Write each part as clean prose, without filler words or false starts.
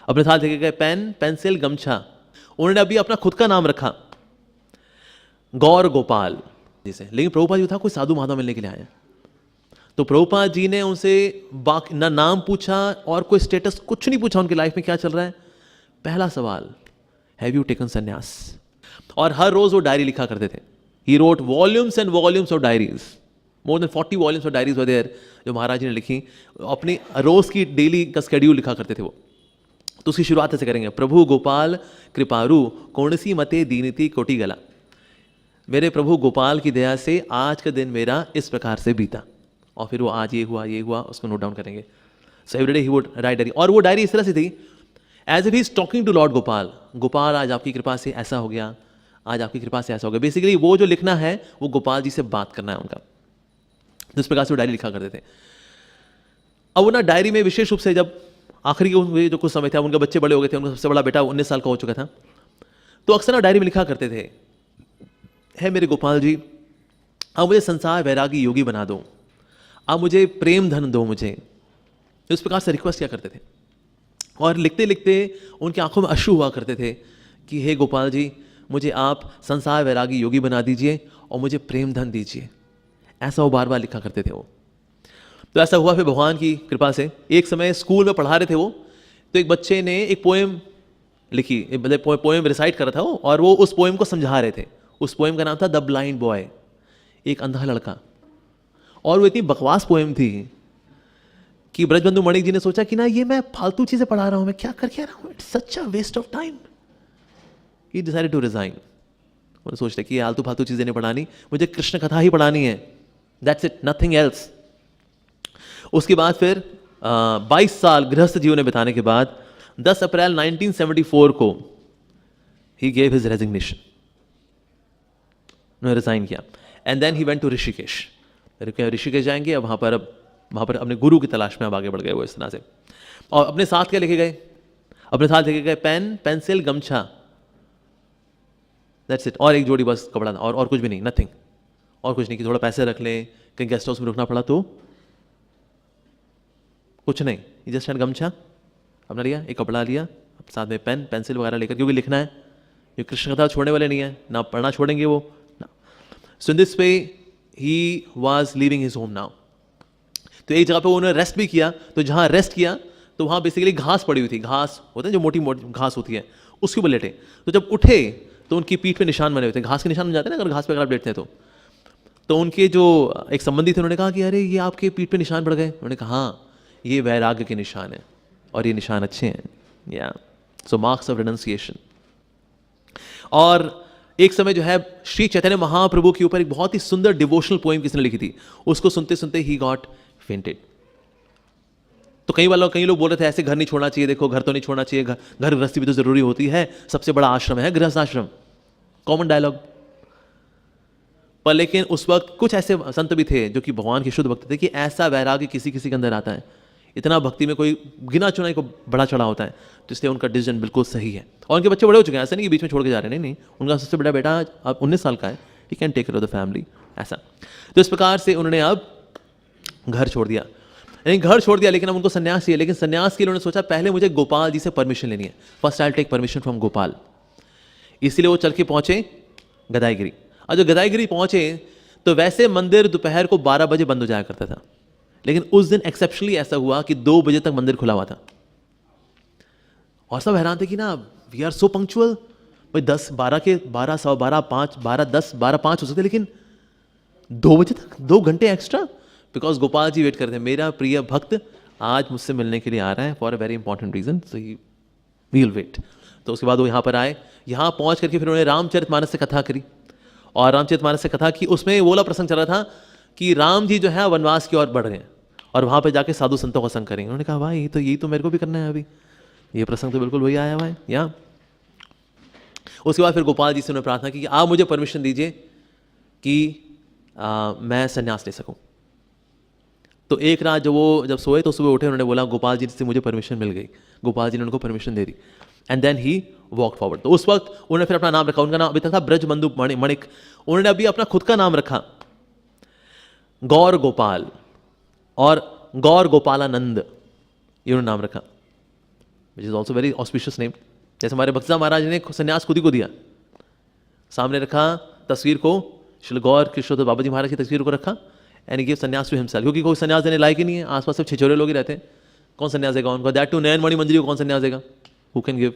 अपने साथ लेके गए पेन, पेंसिल, गमछा। उन्होंने अभी अपना खुद का नाम रखा गौर गोपाल जिसे, लेकिन प्रभुपाद जी था कोई साधु महात्मा मिलने के लिए आए। तो प्रभुपाद जी ने उनसे बाकी ना नाम पूछा और कोई स्टेटस कुछ नहीं पूछा, उनकी लाइफ में क्या चल रहा है। पहला सवाल, हैव यू टेकन संन्यास? और हर रोज वो डायरी लिखा करते थे। He wrote volumes and volumes of diaries, more than 40 volumes of diaries were there, जो महाराज जी ने लिखी। अपनी रोज की डेली का स्केड्यूल लिखा करते थे वो। तो उसकी शुरुआत ऐसे करेंगे, प्रभु गोपाल कृपारु कौणसी मते दीनिति कोटि गला। मेरे प्रभु गोपाल की दया से आज का दिन मेरा इस प्रकार से बीता। और फिर वो आज ये हुआ, उसको नोट डाउन करेंगे। So everyday he would write diary. और वो डायरी इस तरह से थी as if he is talking to Lord Gopal. Gopal आज आपकी कृपा से ऐसा हो गया, आज आपकी कृपा से ऐसा हो गया। बेसिकली वो जो लिखना है वो गोपाल जी से बात करना है उनका। जिस प्रकार से वो डायरी लिखा करते थे। अब वो ना डायरी में विशेष रूप से जब आखिरी जो कुछ समय था, उनके बच्चे बड़े हो गए थे, उनका सबसे बड़ा बेटा 19 साल का हो चुका था, तो अक्सर ना डायरी में लिखा करते थे, है मेरे गोपाल जी, अब मुझे संसार वैरागी योगी बना दो, अब मुझे प्रेम धन दो मुझे। इस प्रकार से रिक्वेस्ट किया करते थे। और लिखते लिखते उनकी आंखों में अश्रु हुआ करते थे कि हे गोपाल जी, मुझे आप संसार वैरागी योगी बना दीजिए और मुझे प्रेम धन दीजिए। ऐसा वो बार बार लिखा करते थे वो। तो ऐसा हुआ फिर भगवान की कृपा से, एक समय स्कूल में पढ़ा रहे थे वो, तो एक बच्चे ने एक पोएम लिखी, मतलब पोएम रिसाइट कर रहा था वो, और वो उस पोएम को समझा रहे थे। उस पोएम का नाम था द ब्लाइंड बॉय, एक अंधा लड़का। और वो इतनी बकवास पोएम थी कि ब्रजबंधु मणिक जी ने सोचा कि ना ये मैं फालतू चीजें पढ़ा रहा हूं, मैं क्या कर रहा हूं, it's such a waste of time. He decided to resign. उन्होंने सोचते कि आलतू फालतू चीजें नहीं पढ़ानी, मुझे कृष्ण कथा ही पढ़ानी है, दैट्स इट, नथिंग एल्स। उसके बाद फिर 22 साल गृहस्थ जीवन में बिताने के बाद 10 अप्रैल 1974 को ही गेव हिज रेजिग्नेशन, उन्होंने रिजाइन किया। And then he went to Rishikesh. Rishikesh जाएंगे, अब वहां पर अपने गुरु की तलाश में अब आगे बढ़ गए वो इस तरह से। और अपने साथ क्या लेके गए? अपने साथ लेके गए पेन, पेंसिल, गमछा, दैट्स इट। और एक जोड़ी बस कपड़ा, और कुछ भी नहीं, नथिंग। और कुछ नहीं कि थोड़ा पैसे रख लें, कहीं गेस्ट हाउस में रुकना पड़ा तो कुछ नहीं। जस्ट हैड गमछा अपना लिया, एक कपड़ा लिया, साथ में पेन पेंसिल वगैरह लेकर, क्योंकि लिखना है, ये कृष्ण कथा छोड़ने वाले नहीं है, ना पढ़ना छोड़ेंगे वो ना। So in this way he was leaving his home now. तो एक जगह पे उन्होंने रेस्ट भी किया। तो जहां रेस्ट किया तो वहां बेसिकली घास पड़ी हुई थी, घास होते हैं जो मोटी मोटी घास होती है, उसके ऊपर लेटे। तो जब उठे तो उनकी पीठ पे निशान बने हुए थे, घास के निशान बन जाते हैं ना अगर घास पे अगर आप लेटते हैं तो उनके जो एक संबंधी थे उन्होंने कहा कि अरे ये आपके पीठ पे निशान पड़ गए। उन्होंने कहा हाँ, ये वैराग्य के निशान है और ये निशान अच्छे हैं, या सो मार्क्स ऑफ रिनंसिएशन। और एक समय जो है श्री चैतन्य महाप्रभु के ऊपर एक बहुत ही सुंदर डिवोशनल पोएम किसने लिखी थी, उसको सुनते सुनते ही गॉट फेंटेड। तो कई लोग बोल रहे थे ऐसे घर नहीं छोड़ना चाहिए, देखो घर तो नहीं छोड़ना चाहिए, घर गृहस्थी भी तो जरूरी होती है, सबसे बड़ा आश्रम है गृहस्थ आश्रम, कॉमन डायलॉग। पर लेकिन उस वक्त कुछ ऐसे संत भी थे जो कि भगवान के शुद्ध भक्त थे कि ऐसा वैराग्य किसी किसी के अंदर आता है, इतना भक्ति में कोई गिना चुना को बड़ा चढ़ा होता है। तो इसलिए उनका डिसीजन बिल्कुल सही है। और उनके बच्चे बड़े हो चुके हैं, ऐसा नहीं कि बीच में छोड़ के जा रहे हैं, नहीं, उनका सबसे बड़ा बेटा अब 19 साल का है, he can take care of the family, ऐसा। तो इस प्रकार से उन्होंने अब घर छोड़ दिया, लेकिन अब उनको संन्यास चाहिए। लेकिन संन्यास के लिए उन्होंने सोचा पहले मुझे गोपाल जी से परमिशन लेनी है, first I will take permission from Gopal. इसलिए वो चल के पहुंचे गदाईगिरी। और जो गदाईगिरी पहुंचे तो वैसे मंदिर दोपहर को 12 बजे बंद हो जाया करता था, लेकिन उस दिन एक्सेप्शनली ऐसा हुआ कि 2 बजे तक मंदिर खुला हुआ था। और सब हैरान थे कि ना वी आर सो पंक्चुअल, भाई 10 12 के 12 सवा 12 5 12 10 12 5 हो सकते, लेकिन 2 बजे तक 2 घंटे extra, because Gopal ji wait करते हैं, मेरा प्रिय भक्त आज मुझसे मिलने के लिए आ रहा है for a very important reason, so he will wait. तो उसके बाद वो यहाँ पर आए, यहाँ पहुँच करके फिर उन्होंने रामचरितमानस से कथा करी। और रामचरितमानस से कथा की, उसमें वो वाला प्रसंग चल रहा था कि राम जी जो है वनवास की ओर बढ़ रहे हैं और वहाँ पे जाके साधु संतों का संग करेंगे। उन्होंने कहा भाई यही तो मेरे को भी करना है, अभी ये प्रसंग तो बिल्कुल वही आया हुआ है यहाँ। उसके बाद फिर गोपाल जी से उन्होंने प्रार्थना की कि आप मुझे परमिशन दीजिए कि मैं संन्यास ले सकूं। तो एक रात जब सोए तो सुबह उठे, उन्होंने बोला गोपाल जी से मुझे परमिशन मिल गई। गोपाल जी ने उनको परमिशन दे दी and then he walk forward. तो उस वक्त उन्होंने फिर अपना नाम रखा, उनका नाम अभी तक था ब्रजबंधु मणिक। उन्होंने अभी अपना खुद का नाम रखा गौर गोपाल और गौर गोपालानंद, ये उन्होंने नाम रखा। Which is also very auspicious name. जैसे हमारे भक्तिदा महाराज ने संन्यास खुद ही को दिया, सामने रखा तस्वीर को, श्री गौर किशोर बाबा जी महाराज की तस्वीर को रखा, एंड ही गिव संन्यास टू हिमसेल्फ, क्योंकि कोई संन्यास देने लायक ही नहीं है, आसपास सब छिछोरे लोग ही रहते हैं, कौन संन्यास देगा उनको, दैट टू नयन मणि मंजरी को कौन संन्यास देगा, हु कैन गिव।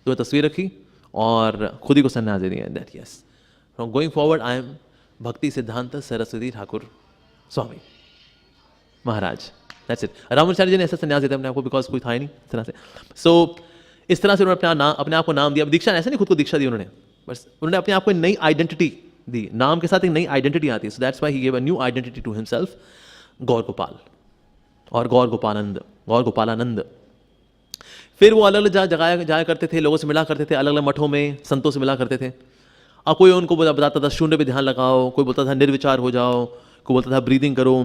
तो तस्वीर रखी और खुद ही को संन्यास दे दिया, that yes from going forward I am भक्ति सिद्धांत सरस्वती ठाकुर स्वामी महाराज, दैट्स इट। रामाचार्य जी ने ऐसा संन्यास दिया अपने आपको, बिकॉज कोई था ही नहीं इस तरह से। सो इस तरह से उन्होंने अपने आप को नाम दिया। दीक्षा ऐसे नहीं खुद को दीक्षा दी उन्होंने, बस उन्होंने अपने आप को नई आइडेंटिटी दी, नाम के साथ एक नई आइडेंटिटी आती है। So that's why he give a new identity to himself, Gaur Gopal और गौर गोपालानंद। फिर वो अलग अलग जगह जाया करते थे, लोगों से मिला करते थे, अलग अलग मठों में संतों से मिला करते थे। अब कोई उनको बताता था शून्य पे ध्यान लगाओ, कोई बोलता था निर्विचार हो जाओ, कोई बोलता था ब्रीदिंग करो,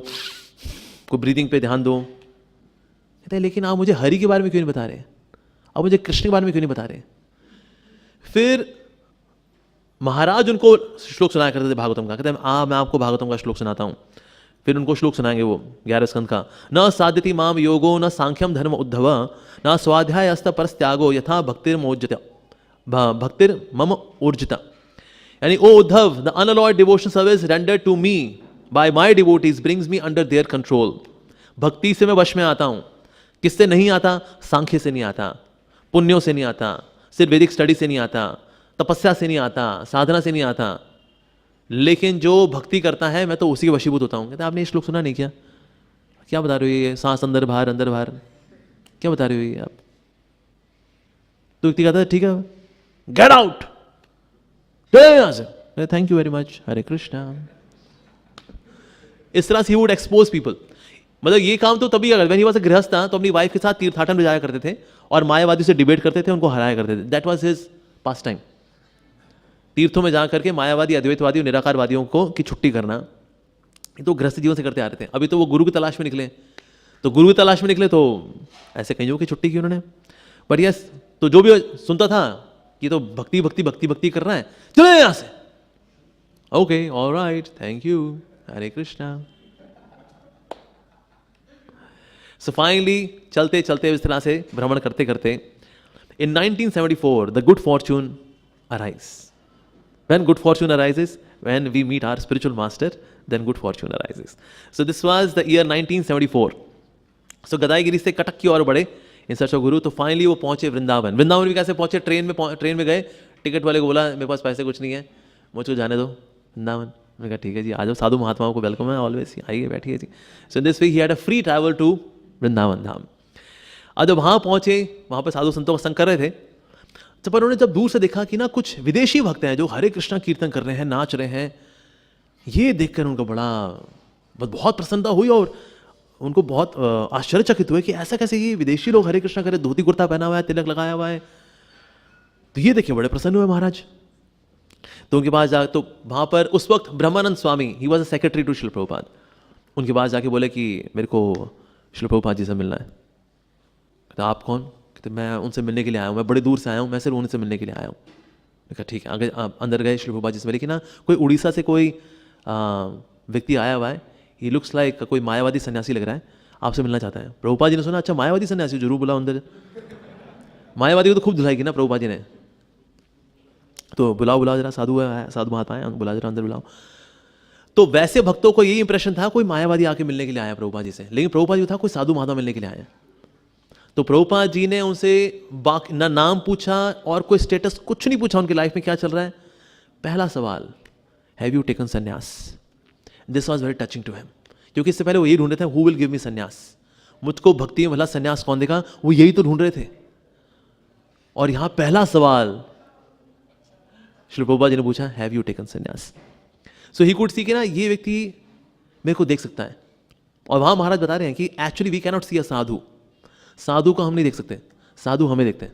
कोई ब्रीदिंग पे ध्यान दो। कहते हैं लेकिन आप मुझे हरि के बारे में क्यों नहीं बता रहे, अब मुझे कृष्ण के बारे में क्यों नहीं बता रहे। फिर महाराज उनको श्लोक सुनाया करते थे भागवतम का, कहते हैं मैं आपको भागवतम का श्लोक सुनाता हूं। फिर उनको श्लोक सुनाएंगे वो 11 स्कंद का, न साध्यति माम योगो न सांख्यम धर्म उद्धव न स्वाध्याय अस्त परस्त्यागो यथा भक्तिर मम ऊर्जिता। यानी ओ Uddhav, the unalloyed devotion service rendered to me by my devotees brings me under their control. भक्ति से मैं वश में आता हूं, किससे नहीं आता, सांख्य से नहीं आता, पुण्यों से नहीं आता, सिर्फ वैदिक स्टडी से नहीं आता, तपस्या से नहीं आता, साधना से नहीं आता, लेकिन जो भक्ति करता है मैं तो उसी के वशीभूत होता हूँ। कहते आपने ये श्लोक सुना नहीं क्या, क्या बता रहे हो ये, सांस अंदर बाहर अंदर बाहर, क्या बता रहे हो ये आप। तो व्यक्ति कहता है ठीक है गेट आउट, यहां से, थैंक यू वेरी मच, हरे कृष्णा। इस तरह से ही वुड एक्सपोज पीपल। मतलब ये काम तो तभी अगर वह गृहस्थ था तो अपनी वाइफ के साथ तीर्थाटन में जाया करते थे और मायावादी से डिबेट करते थे, उनको हराया करते थे। That was his pass time, तीर्थों में जाकर के मायावादी अद्वैतवादी और निराकारवादियों को की छुट्टी करना। ये तो गृहस्थ जीवन से करते आ रहे थे। अभी तो वो गुरु की तलाश में निकले, तो गुरु की तलाश में निकले तो ऐसे कईयों की छुट्टी की उन्होंने। बट यस, तो जो भी सुनता था कि तो भक्ति भक्ति भक्ति भक्ति कर रहा है, चले यहां से, okay alright thank you Hare Krishna. So finally चलते चलते इस तरह से भ्रमण करते करते इन 1974 the good Fortune arise. When good fortune arises, when we meet our spiritual master, then good fortune arises. So this was the year 1974. So गदाईगिरी से कटक की ओर बढ़े इन सर्च ऑफ गुरु। तो फाइनली वो पहुंचे वृंदावन। वृंदावन भी कैसे पहुंचे, ट्रेन में गए, टिकट वाले को बोला मेरे पास पैसे कुछ नहीं है, मुझको जाने दो वृंदावन। मैंने कहा ठीक है जी आ जाओ, साधु महात्माओं को वेलकम है ऑलवेज, आइए बैठिए जी। So this way he had a free travel to Vrindavan Dham. अब जब वहाँ पहुँचे, वहाँ पर साधु संतों का संग कर रहे थे, तो पर उन्होंने जब दूर से देखा कि ना कुछ विदेशी भक्त हैं जो हरे कृष्णा कीर्तन कर रहे हैं, नाच रहे हैं, ये देखकर उनको बहुत प्रसन्नता हुई और उनको बहुत आश्चर्यचकित हुए कि ऐसा कैसे ये विदेशी लोग हरे कृष्णा करे, धोती कुर्ता पहना हुआ है, तिलक लगाया हुआ है। तो ये देखिए बड़े प्रसन्न हुए महाराज। तो उनके पास जा, तो वहां पर उस वक्त Brahmanand Swami, he was a secretary to Srila Prabhupada, उनके पास जाके बोले कि मेरे को श्रील प्रभुपाद जी से मिलना है। तो आप कौन? तो मैं उनसे मिलने के लिए आया हूँ, मैं बड़े दूर से आया हूँ, मैं सिर्फ उनसे मिलने के लिए आया हूँ। मैं कहा ठीक है। आगे अंदर गए श्री प्रभुपाद जी से मिले कि ना कोई उड़ीसा से कोई व्यक्ति आया हुआ है, ही लुक्स लाइक कोई मायावादी सन्यासी लग रहा है, आपसे मिलना चाहता है। प्रभुपाद जी ने सुना अच्छा मायावादी सन्यासी, जरूर बुलाओ अंदर। मायावादी को तो खूब धुलाएगी ना प्रभुपाद जी ने, तो बुलाओ जरा, साधु है, साधु महात्मा है, बुलाओ जरा अंदर बुलाओ। तो वैसे भक्तों को यही इंप्रेशन था कोई मायावादी आके मिलने के लिए आया प्रभुपाद जी से, लेकिन प्रभुपाद जी था कोई साधु महात्मा मिलने के लिए आया। तो प्रभुपाद जी ने उनसे ना नाम पूछा और कोई स्टेटस कुछ नहीं पूछा, उनकी लाइफ में क्या चल रहा है। पहला सवाल, have you taken sannyas? This was very touching to him, क्योंकि इससे पहले वो यही ढूंढ रहे थे हु विल गिव मी संन्यास, मुझको भक्ति में भला संन्यास कौन देगा, वो यही तो ढूंढ रहे थे। और यहां पहला सवाल श्री प्रभुपाद जी ने पूछा, हैव यू टेकन संन्यास? सो ही कुड सी कि ना ये व्यक्ति मेरे को देख सकता है। और वहां महाराज बता रहे हैं कि एक्चुअली वी कैनॉट सी अ साधु, साधु को हम नहीं देख सकते, साधु हमें देखते हैं।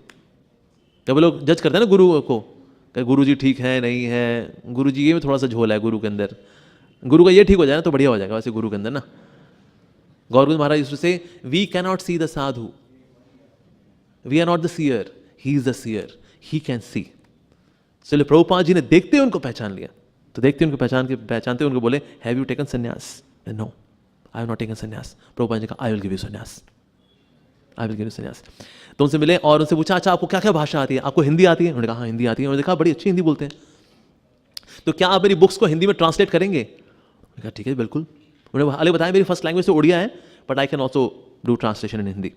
जब लोग जज करते हैं ना गुरु को, गुरु जी ठीक है नहीं है, गुरु जी ये में थोड़ा सा झोल है गुरु के अंदर, गुरु का ये ठीक हो जाए ना तो बढ़िया हो जाएगा, वैसे गुरु के अंदर ना। गौरगुरु महाराज से we cannot see the sadhu, we are not the seer, he is the seer, he can see. चलिए प्रभुपाद जी ने देखते उनको पहचान लिया, तो देखते उनको पहचानते उनको बोले, have you taken sannyas? No, I have not taken sannyas. Prabhupada जी का, आई विल गिव यू संन्यास। आई विल गिव यू सन्यास। तो उनसे मिले और उनसे पूछा, अच्छा आपको क्या क्या भाषा आती है? आपको हिंदी आती है? उन्होंने कहा हाँ हिंदी आती है। उन्होंने देखा बड़ी अच्छी हिंदी बोलते हैं, तो क्या आप मेरी बुक्स को हिंदी में ट्रांसलेट करेंगे? मैंने कहा ठीक है बिल्कुल। उन्होंने हाल बताया मेरी फर्स्ट लैंग्वेज तो उड़िया है, but I can also do translation in Hindi.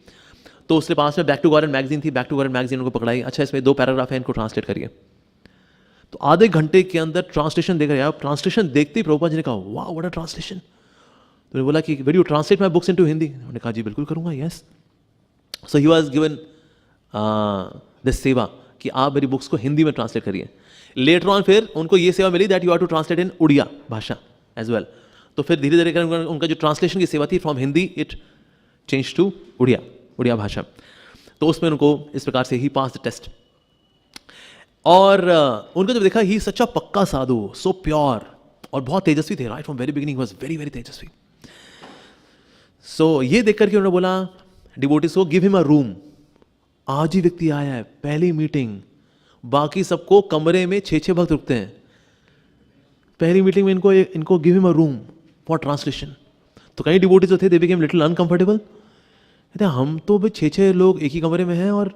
तो उसके पास में बैक टू गॉड मैगजीन थी, बैक टू गॉड मैगजीन उनको पकड़ाई, अच्छा इसमें 2 पैराग्राफ है, इनको ट्रांसलेट करिए। तो आधे घंटे के अंदर ट्रांसलेशन देख रहे हैं आप। ट्रांसलेशन देखते ही प्रभुपाद जी ने कहा वाह व्हाट अ ट्रांसलेशन। तो उन्होंने बोला कि will you translate my books into Hindi? उन्होंने कहा जी बिल्कुल करूंगा, yes. So he was given this सेवा कि आप मेरी बुक्स को हिंदी में ट्रांसलेट करिए। लेटर ऑन फिर उनको ये सेवा मिली that you have to translate in Odia भाषा एज वेल। तो फिर धीरे धीरे करके उनका जो ट्रांसलेशन की सेवा थी from Hindi it change to Oriya भाषा। तो उसमें उनको इस प्रकार से ही पास द टेस्ट। और उनको जब देखा ही सच्चा पक्का साधु, सो प्योर और बहुत तेजस्वी थे, right from very beginning was very very तेजस्वी। सो ये देख करके उन्होंने बोला डिवोटीज को गिव हिम अ रूम। आज ही व्यक्ति आया है, पहली मीटिंग, बाकी सबको कमरे में 6-6 भक्त रुकते हैं, पहली मीटिंग में इनको give him a room for translation. तो कई डिवोटीज जो थे दे बिकेम लिटिल अनकंफर्टेबल, कहते हम तो भाई 6-6 लोग एक ही कमरे में हैं और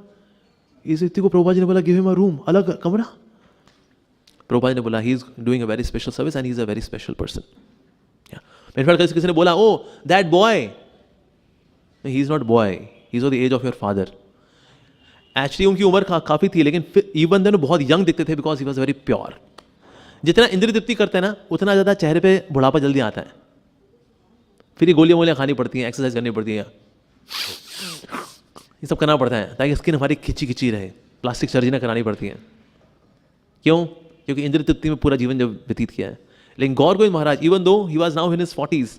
इस व्यक्ति को प्रभुपाद जी ने बोला गिव हिम अ रूम, अलग कमरा। प्रभुपाद जी ने बोला he is doing a very special service and he is a very special person. किसी ने बोला oh that boy, he is not boy, he is of the age of your father. Actually उनकी उम्र काफी थी, लेकिन इवन देन बहुत young दिखते थे because he was very pure. जितना इंद्रिय तृप्ति करते हैं ना उतना ज्यादा चेहरे पे बुढ़ापा जल्दी आता है। फिर ये गोलियां खानी पड़ती हैं, एक्सरसाइज करनी पड़ती है, ये सब करना पड़ता है ताकि स्किन हमारी खिंची खिंची रहे, प्लास्टिक सर्जरी करानी पड़ती है। क्यों? क्योंकि इंद्रिय तृप्ति में पूरा जीवन जब व्यतीत किया है। लेकिन गौर Govind Maharaj even though he was now in his 40s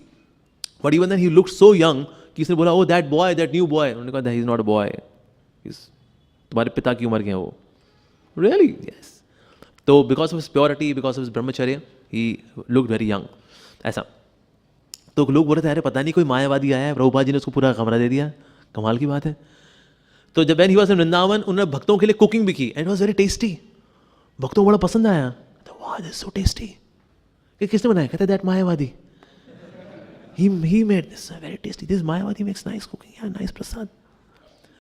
but even then he looked so young कि इसने बोला oh that boy, that new boy. उन्होंने कहा he is not a boy, तुम्हारे पिता की उम्र के हैं वो। Really yes. तो because of his purity, because of his brahmacharya, he looked very young ऐसा। तो लोग बोल रहे थे अरे पता नहीं कोई मायावादी आया है, प्रभुपाद जी ने उसको पूरा कमरा दे दिया, कमाल की बात है। तो जब ही वाज इन वृंदावन उन्होंने भक्तों के लिए कुकिंग भी की and it was very tasty. भक्तों को बड़ा पसंद आया, वाह दिस सो टेस्टी। कि किसने बनाया? कहते that मायावादी, he made this very tasty, this mayavadi makes nice cooking, yeah, nice prasad।